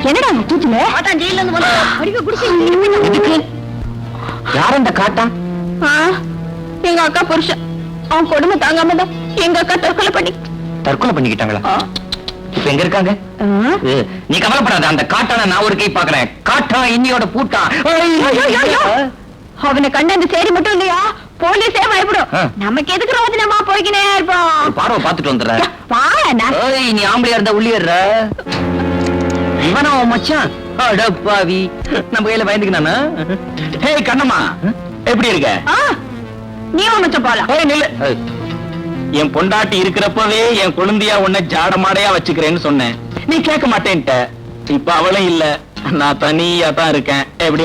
என்னடா கூச்சுல ஜெயில இருந்து யார் அந்த காட்டா? எங்க அக்கா புருஷன். அவன் கொடுமை தாங்காம தான் எங்க அக்கா தற்கொலை பண்ணிக்கிட்டாங்களா? இப்ப எங்க இருக்காங்க? நீ கவலைப்படாத, அந்த காட்டான நான் ஒரு கை பாக்குறேன். காட்டா இன்னியோட பூட்டா. அவனை கண்ட அந்த சேரி மட்டும் இல்லையா, போலீஸே பயப்படும். நமக்கு எதுக்கு ரோஜனமா போய்க்கினே இருப்போம். பார்வை பாத்துட்டு வந்துடுற. நீ ஆம்பளையா இருந்தா உள்ளிடுற. இவனா மச்சான்? அடப்பாவி, நம்ம கையில பயந்துக்கினானா? ஹே கண்ணம்மா, எப்படி இருக்க? நீ மச்சான் போலாம். நில்லு. என் பொண்டாட்டி இருக்கிறப்பவே என் குழந்தையா உன்னை ஜாடமாடையா வச்சுக்கிறேன்னு சொன்னேன். நீ கேட்க மாட்டேன்ட்ட. இப்ப அவளும் இல்ல, நான் தனியா தான் இருக்கேன். எப்படி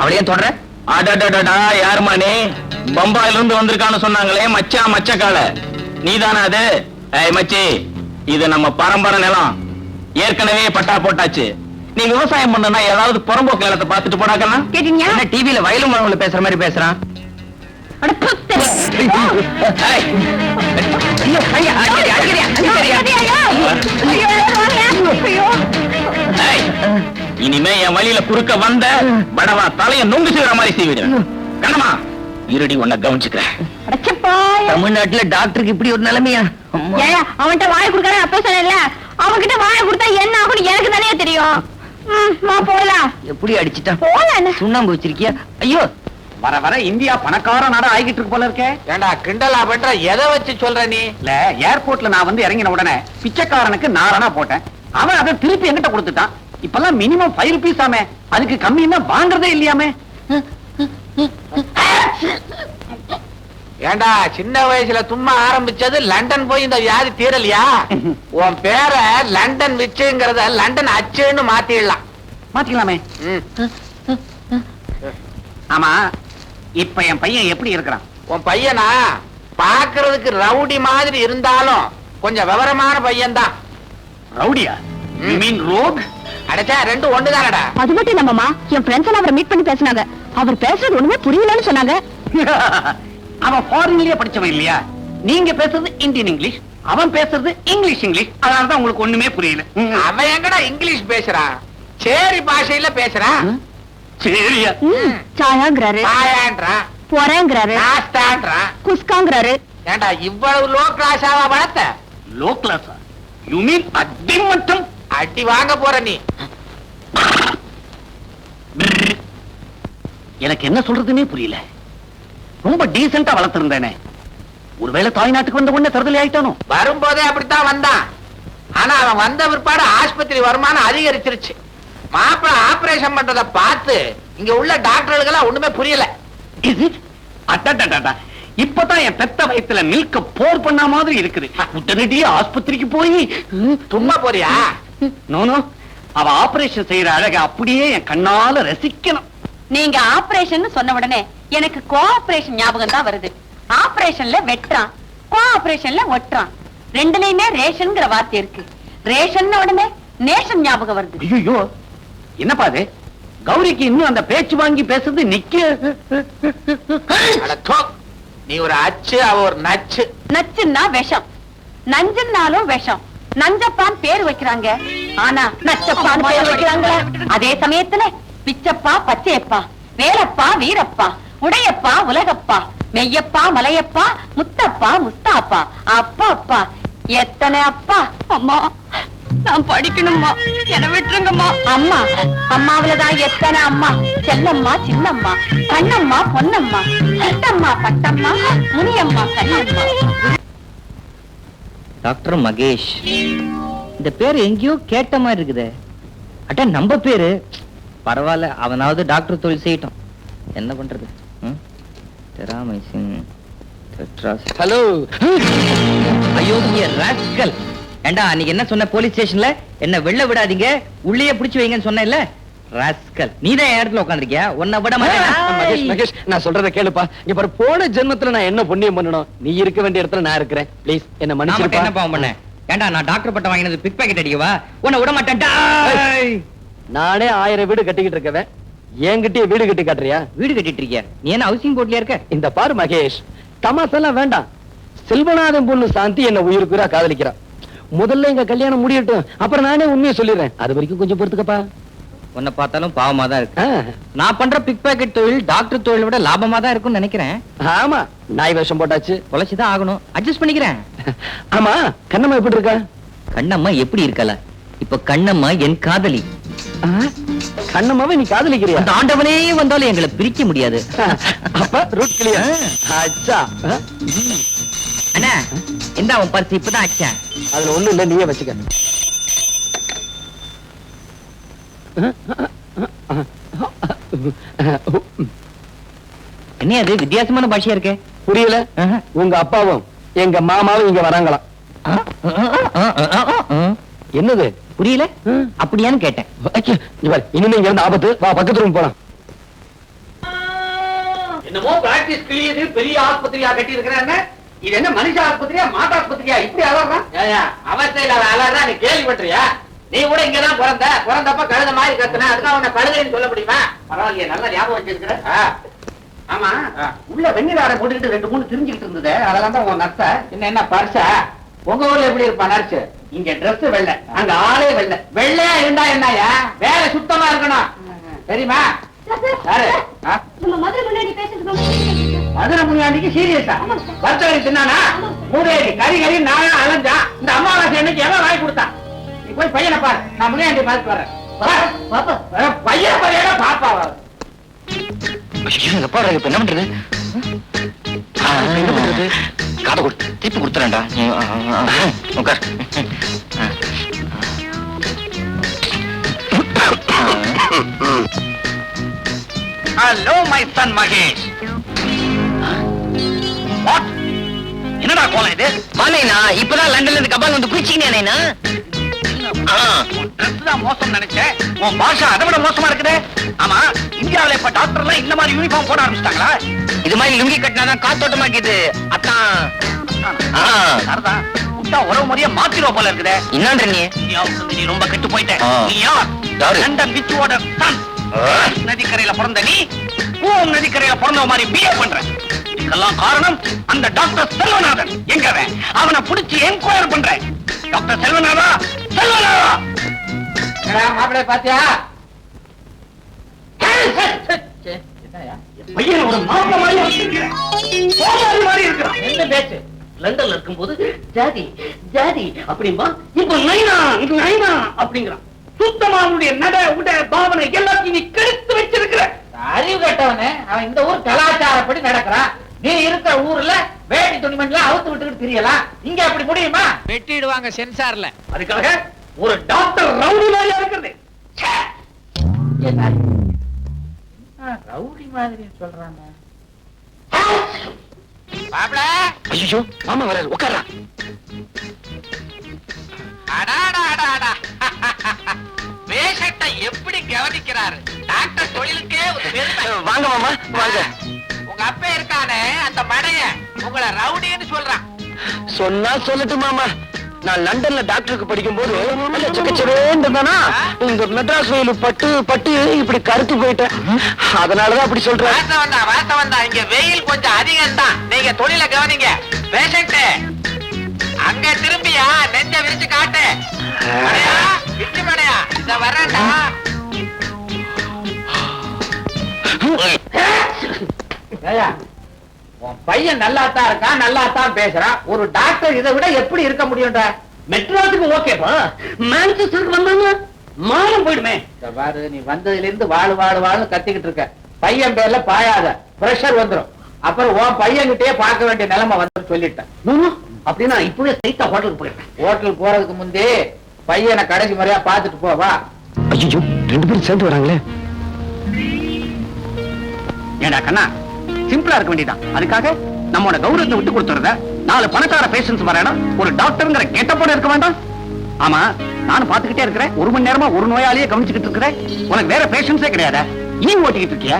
அவளையும் தொடர? அடடடா, யாருமானே? பம்பாயில இருந்து வந்திருக்கான்னு சொன்னாங்களே மச்சான் மச்சக்கால, நீதானா அது? மச்சி, இது நம்ம பரம்பரை நிலம், ஏற்கனவே பட்டா போட்டாச்சு. நீ விவசாயம் பண்ணனா ஏதாவது புறம்போக்கு நிலத்தை பார்த்துட்டு போடாக்கன்னா? கேட்டீங்க? டிவில வயலும் மரங்கள பேசுற மாதிரி பேசுறான். இனிமே என் வழியில குறுக்க வந்த படவா தலைய நொங்கு செய்யற மாதிரி செய்விடு. கண்ணமா, இருடி உன்னை கவனிச்சுக்கிறேன். தமிழ்நாட்டுல டாக்டருக்கு இப்படி ஒரு நிலைமையா? அவன்கிட்ட வாய கொடுக்கற அப்ப சொன்னல, அவன்கிட்ட வாய கொடுத்தா என்ன ஆகும் எனக்கு தானே தெரியும். போலாம். எப்படி அடிச்சிட்டான்? சுண்ணாம்பு வச்சிருக்கியா? ஐயோ, வர வர இந்தியா பணக்கார நாடா ஆகிட்டு இருக்கு போல இருக்கே. ஏண்டா கிண்டலா பண்ற? எதை வச்சு சொல்ற நீ? இல்ல, ஏர்போர்ட்ல நான் வந்து இறங்கின உடனே பிச்சைக்காரனுக்கு 4 போட்டேன். அவன் அதை திருப்பி என்கிட்ட கொடுத்துட்டான். இப்பெல்லாம் மினிமம் 5 ரூபீஸ் ஆமே, அதுக்கு கம்மின்னா வாங்குறதே இல்லையாமே. ஏண்டா சின்ன வயசுல தும்மா ஆரம்பிச்சது லண்டன் போய் இந்த வியாதி தீரலையா? உன் பேர லண்டன் விச்சுங்கிறத லண்டன் அச்சுன்னு மாத்திடலாம். மாத்திக்கலாமே. ஆமா, இப்ப என் பையன் எப்படி இருக்கிறான்? உன் பையனா பாக்குறதுக்கு ரவுடி மாதிரி இருந்தாலும் கொஞ்சம் விவரமான பையன் தான். ரவுடியா? You mean rogue? அடச்சா, ரெண்டும் ஒண்ணுதானடா. அது மட்டும் இல்லம்மா, என் ஃப்ரெண்ட்ஸ் எல்லாம் அவரை மீட் பண்ணி பேசினாங்க. அவர் பேசுறது ஒண்ணுமே புரியலன்னு சொன்னாங்க. அவன் ஃபாரின்லயே படிச்சவன் இல்லையா? நீங்க பேசுறது இந்தியன் இங்கிலீஷ், அவன் பேசுறது இங்கிலீஷ். அதனாலதான் உங்களுக்கு ஒண்ணுமே புரியல. அவன் எங்கடா இங்கிலீஷ் பேசுறான்? சேரி பாஷையில பேசுறான். சரியா? சாயாங்கறாரு, சாயான்றா, போறேங்கறாரு, நாஸ்தான்றா, குஸ்காங்கறாரு. ஏண்டா இவ்வளவு லோ கிளாஸாவா வளர்த்த? லோ கிளாஸா? யூ மீன் அடி மட்டும்? அடி வாங்க போற நீ. எனக்கு என்ன சொல்றதுன்னே புரியல. ரொம்ப டீசென்ட்டா வளர்த்திருந்தேனே, ஒருவேளை தாய்நாட்டுக்கு வந்த உடனே தருதலை ஆயிட்டானோ? வரும்போதே அப்படித்தான் வந்தான். ஆனா அவன் வந்த பிற்பாடு ஆஸ்பத்திரி வருமானம் அதிகரிச்சிருச்சு. மாப்பிள ஆபரேஷன் பண்றத பார்த்து இங்க உள்ள டாக்டர்களுக்கெல்லாம் ஒண்ணுமே புரியல. இப்பதான் என் பெத்த வயத்துல மில்க போர் பண்ண மாதிரி இருக்குது. உடனடியே ஆஸ்பத்திரிக்கு போய் சும்மா போறியா? நோனோ, அவ ஆபரேஷன் செய்யற அழக அப்படியே என் கண்ணால ரசிக்கணும். நீங்க ஆபரேஷன் சொன்ன உடனே எனக்கு கோஆபரேஷன் ஞாபகம் தான் வருது. ஆபரேஷன்ல வெட்டுறான், கோஆபரேஷன்ல ஒட்டுறான். ரெண்டுலயுமே ரேஷன்ங்கிற வார்த்தை இருக்கு. ரேஷன் உடனே நேஷன் ஞாபகம் வருது. ஐயோ, என்னப்பா அது? கௌரிக்கு இன்னும் அந்த பேச்சு வாங்கி பேசுறது நிக்க. நீ ஒரு அச்சு, அவ ஒரு நச்சு. நச்சுன்னா விஷம், நஞ்சுன்னாலும் விஷம். நஞ்சப்பான் பேர் வைக்கிறாங்க, ஆனா நச்சப்பான் பேர் வைக்கிறாங்க. அதே சமயத்துல பிச்சப்பா, பச்சையப்பா, வேலப்பா, வீரப்பா, உடையப்பா, உலகப்பா, மெய்யப்பா, மலையப்பா, முத்தப்பா, முஸ்தாப்பா, அப்பா அப்பா, எத்தனை அப்பா. அம்மா, நான் படிக்கணும்மா, என்ன விட்டுருங்கம்மா. அம்மா, அம்மாவிலதான் எத்தனை அம்மா. செல்லம்மா, சின்னம்மா, கண்ணம்மா, பொன்னம்மா, சித்தம்மா, பட்டம்மா, முனியம்மா, கண்ணம்மா. டாக்டர் மகேஷ், இந்த பேரு எங்கேயோ கேட்ட மாதிரி இருக்குது. அட்ட நம்ம பேரு பரவாயில்ல, அவனாவது டாக்டர் தொழில் செய்யட்டும். என்ன பண்றது? ஹலோ, அயோக்கிய ராஸ்கல். ஏண்டா அன்னைக்கு என்ன சொன்ன போலீஸ் ஸ்டேஷன்ல? என்ன வெளில விடாதீங்க, உள்ளேயே புடிச்சு வைங்கன்னு சொன்னேன்ல. ராஸ்கல், நீதான் என் இடத்துல உட்கார்ந்திருக்கியா? உன்னை விட மகேஷ், மகேஷ், நான் சொல்றத கேளுப்பா. இங்க பாரு, போன ஜென்மத்துல நான் என்ன புண்ணியம் பண்ணணும்? நீ இருக்க வேண்டிய இடத்துல நான் இருக்கிறேன். ப்ளீஸ் என்ன மன்னிச்சிருப்பா. என்ன பாவம் பண்ண? ஏண்டா நான் டாக்டர் பட்டம் வாங்கினது பிக் பாக்கெட் அடிக்கவா? உன்னை விட மாட்டேன்டா. நானே 1000 வீடு கட்டிக்கிட்டு இருக்கவன் என்கிட்டயே வீடு கட்டி காட்டுறியா? வீடு கட்டிட்டு இருக்கியா? நீ என்ன ஹவுசிங் போர்ட்லயா இருக்க? இந்த பாரு மகேஷ், தமாசெல்லாம் வேண்டாம். செல்வநாதன் பொண்ணு சாந்தி என்ன உயிருக்குறா காதலிக்கிறா. முதல்ல எங்க கல்யாணம் முடியட்டும், அப்புறம் நானே உண்மையை சொல்லிடுறேன். அது வரைக்கும் கொஞ்சம் பொறுத்துக்கப்பா. உன்னை பார்த்தாலும் பாவமா தான் இருக்கு. ஆ, நான் பண்ற பிக் பாக்கெட் தொழில் டாக்டர் தொழிலை விட லாபமா தான் இருக்கும்னு நினைக்கிறேன். ஆமா, நாய் வேஷம் போட்டாச்சு. பொழைச்சுதான் ஆகணும், அட்ஜஸ்ட் பண்ணிக்கிறேன். ஆமா, கண்ணம்மா எப்படி இருக்கா? கண்ணம்மா எப்படி இருக்கல? இப்ப கண்ணம்மா என் காதலி. கண்ணம்மாவை நீ காதலிக்கிறியா? அந்த ஆண்டவனே வந்தாலும் எங்களை பிரிக்க முடியாது. அப்ப ரூட் கிளியர். அச்சா, அண்ணா இந்த அவன் பரிசு இப்பதான் ஆச்சேன். அதுல ஒண்ணும் இல்ல, நீயே வச்சுக்க. என்ன அது வித்தியாசமான பாஷையா இருக்கு? புரியல? உங்க அப்பாவும் எங்க மாமாவும் இங்க வராங்களாம். என்னது புரியல? அப்படியான்னு கேட்டேன். இனிமே இங்க இருந்து ஆபத்து. வா, பக்கத்து ரூம் போலாம். என்னமோ பிராக்டிஸ் கிளியது பெரிய ஆஸ்பத்திரியா கட்டி இருக்கிறாங்க. இது என்ன மனுஷ ஆஸ்பத்திரியா மாட்டு ஆஸ்பத்திரியா? இப்படி அலறான். அவஸ்தை இல்லாத அலறா நீ கேள்விப்பட்டியா? நீ கூட இங்கதான் பிறந்தப்ப கழுத மாதிரி கத்துன, அதுதான் உன்னை கழுதைன்னு சொல்ல முடியுமா? பரவாயில்லையே, நல்ல ஞாபகம் வச்சிருக்கிற. ஆமா, உள்ள வெண்ணிலார போட்டுக்கிட்டு 2-3 திரிஞ்சுக்கிட்டு இருந்தது, அதெல்லாம் தான் உன் நர்ஸ. என்ன பர்சா? உங்க ஊர்ல எப்படி இருப்பா நர்ஸ்? இங்க டிரெஸ் வெள்ளை, அங்க ஆளே வெள்ளை. வெள்ளையா இருந்தா என்னயா? வேலை சுத்தமா இருக்கணும், தெரியுமா? மதுரை முன்னாடிக்கு சீரியஸா வர்த்தகரி தின்னானா? மூதேவி கறி கறி நானா அலைஞ்சா? இந்த அமாவாசை அன்னைக்கு எவன் வாங்கி கொடுத்தான்? நீ போய் பையனை பாரு, நான் முன்னாடி பார்த்து வரேன். பையன் பையனா பாப்பாவா? என்ன பண்றது? என்ன பண்றது? காதை கொடுத்து திருப்பி கொடுத்துறேன்டா. உட்கார். Hello my son Mahesh. What? என்னடா கோலம் இது? வானேனா இப்பதான் லண்டன்ல இருந்து கபால் வந்து குளிச்சிக்கினேனா? ட்ரெஸ் தான் மோசம் நினைச்சேன், உன் பாஷா அதை விட மோசமா இருக்குதே. ஆமா, இந்தியாவில இப்ப டாக்டர்லாம் இந்த மாதிரி யூனிஃபார்ம் போட ஆரம்பிச்சிட்டாங்களா? இது மாதிரி லுங்கி கட்டினாதான் காத்தோட்டமாக்கிது. அத்தான் சரிதான், விட்டா உறவு முறைய மாத்திருவ போல இருக்குதே. என்னன்ற நீ? இந்தியாவுக்கு நீ ரொம்ப கெட்டு போயிட்ட. நீ யாரு? London விச்சுவோட Sun. நதிக்கரையில பிறந்த நீ பூம் நதிக்கரையில பிறந்த மாதிரி பிஹேவ் பண்ற. இதுக்கெல்லாம் காரணம் அந்த டாக்டர் செல்வநாதன். எங்கவன்? அவனை பிடிச்சி என்கொயர் பண்றேன். டாக்டர் செல்வநாதா, செல்வநாதா. மாப்பிள்ளை பாத்தியா? பையன் ஒரு மாப்பிள்ளை மாதிரி இருக்கிறான். என்ன பேச்சு? லண்டன்ல இருக்கும்போது ஜாதி ஜாதி அப்படிம்பா, இப்ப நைனா நைனா அப்படிங்கிறான். சுத்தமா அவனுடைய நட உட பாவனை எல்லாத்தையும் நீ கெடுத்து வச்சிருக்கிற. அறிவு கட்டவனே, அவன் இந்த ஊர் கலாச்சாரப்படி நடக்கிறான். நீ இருக்கிற ஊர்ல வேட்டி துணிமணிலாம் அவுத்து விட்டுக்கிட்டு தெரியலாம். இங்க அப்படி முடியுமா? வெட்டிடுவாங்க சென்சார்ல. அதுக்காக ஒரு டாக்டர் ரவுடி மாதிரியா இருக்கிறது. ரவுடி மாதிரி சொல்றாங்க. பாப்ள, ஐயோ, மாமா வர உட்காரா. அடாடாடாடா. பேஷண்ட்டை எப்படி கவனிக்கிறாரு? டாக்டர் தொழிலுக்கே ஒரு பெருமை. வாங்க மாமா, வாங்க. உங்க அப்பா இருக்கானே அந்த மடைய உங்களை ரவுடின்னு சொல்றான். சொன்னா சொல்லட்டு மாமா. நான் லண்டன்ல டாக்டருக்கு படிக்கும் போது இந்த மெட்ராஸ் வெயில் பட்டு பட்டு இப்படி கருத்து போயிட்டேன். அதனாலதான் அப்படி சொல்றேன். வாசம் தான். இங்க வெயில் கொஞ்சம் அதிகம் தான். நீங்க தொழில கவனிங்க. பேஷண்ட் அங்க திரும்பியா நெஞ்ச விரிச்சு காட்டு. மடையா, விட்டு மடையா, இத வரேன்டா. உன் பையன் நல்லா தான் இருக்கான், நல்லா தான் பேசுறான். ஒரு டாக்டர் இதை விட எப்படி இருக்க முடியும்டா? மெட்ராஸுக்கு ஓகேப்பா, மான்செஸ்டருக்கு வந்தாங்க மானம் போயிடுமே. பாரு, நீ வந்ததுல இருந்து வாழு வாழு வாழு கத்திக்கிட்டு இருக்க. பையன் பேர்ல பாயாத, பிரஷர் வந்துடும். அப்புறம் உன் பையன்கிட்டயே பார்க்க வேண்டிய நிலைமை வந்து சொல்லிட்டேன். அப்படின்னா இப்பவே ஸ்ட்ரைட்டா ஹோட்டலுக்கு போயிட்டேன். ஹோட்டலுக்கு போறதுக்கு முந்தே பையனை கடைசி முறையா பார்த்துட்டு போவா. ஐயோ, 2 பேரும் சேர்ந்து வராங்களே. ஏண்டா கண்ணா, சிம்பிளா இருக்க வேண்டியதான். அதுக்காக நம்மோட கௌரவத்தை விட்டு கொடுத்துறத 4 பணக்கார பேஷண்ட்ஸ் வரேனா ஒரு டாக்டர்ங்கிற கெட்டப்போட இருக்க வேண்டாம்? ஆமா, நானும் பாத்துக்கிட்டே இருக்கிறேன். 1 மணி நேரமா ஒரு நோயாளியே கவனிச்சுக்கிட்டு இருக்கிறேன். உனக்கு வேற பேஷண்ட்ஸே கிடையாதா? நீ ஓட்டிக்கிட்டு இருக்கியா?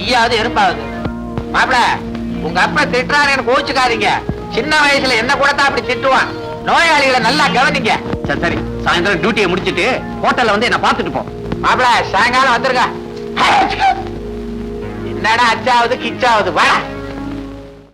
ஈயாவது எறும்பாவது. மாப்பிள, உங்க அப்பா திட்டுறாரு, எனக்கு கோச்சுக்காதீங்க. சின்ன வயசுல என்ன கூட தான் அப்படி திட்டுவான். நோயாளிகளை நல்லா கவனிங்க. சரி சரி, சாயந்தரம் டியூட்டியை முடிச்சிட்டு ஹோட்டல்ல வந்து என்ன பாத்துட்டு போ. மாப்பிள, சாயங்காலம் வந்துருங்க. என்னடா அச்சாவது கிச்சாவது வா.